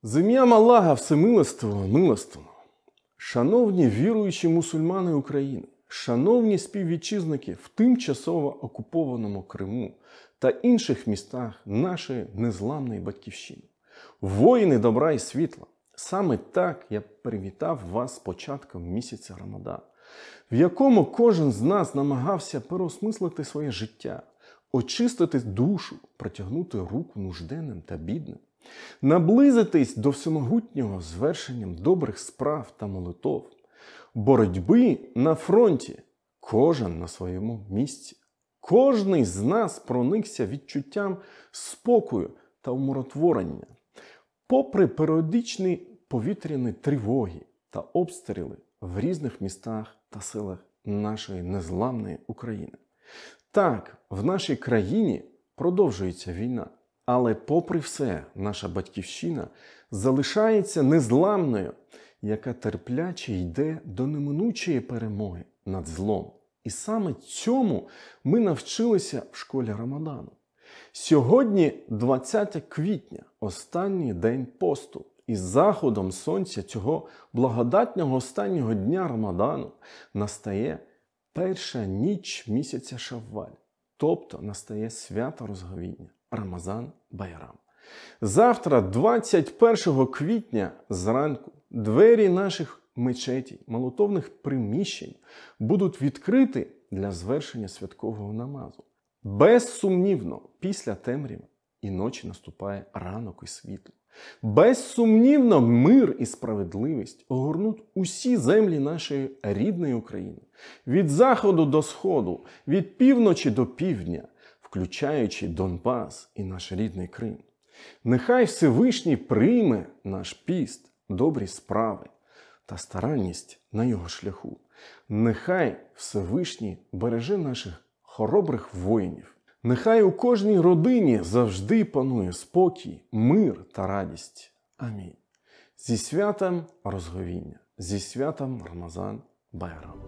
З ім'ям Аллаха Всемилостивого, Милостивого. Шановні віруючі мусульмани України, шановні співвітчизники в тимчасово окупованому Криму та інших містах нашої незламної батьківщини, воїни добра і світла, саме так я привітав вас з початком місяця Рамадан, в якому кожен з нас намагався переосмислити своє життя, очистити душу, протягнути руку нужденним та бідним, наблизитись до всемогутнього звершенням добрих справ та молитов, боротьби на фронті, кожен на своєму місці. Кожний з нас проникся відчуттям спокою та умиротворення. Попри періодичні повітряні тривоги та обстріли в різних містах та селах нашої незламної України. Так, в нашій країні продовжується війна. Але попри все, наша батьківщина залишається незламною, яка терпляче йде до неминучої перемоги над злом. І саме цьому ми навчилися в школі Рамадану. Сьогодні 20 квітня, останній день посту. І з заходом сонця цього благодатного останнього дня Рамадану настає перша ніч місяця Шавваль, тобто настає свято Розговіння. Рамазан Байрам. Завтра, 21 квітня, зранку, двері наших мечетій, молитовних приміщень будуть відкриті для звершення святкового намазу. Безсумнівно, після темряви і ночі наступає ранок і світло. Безсумнівно, мир і справедливість огорнуть усі землі нашої рідної України. Від заходу до сходу, від півночі до півдня, включаючи Донбас і наш рідний Крим. Нехай Всевишній прийме наш піст, добрі справи та старанність на його шляху. Нехай Всевишній береже наших хоробрих воїнів. Нехай у кожній родині завжди панує спокій, мир та радість. Амінь. Зі святом Розговіння, зі святом Рамазан Байрам.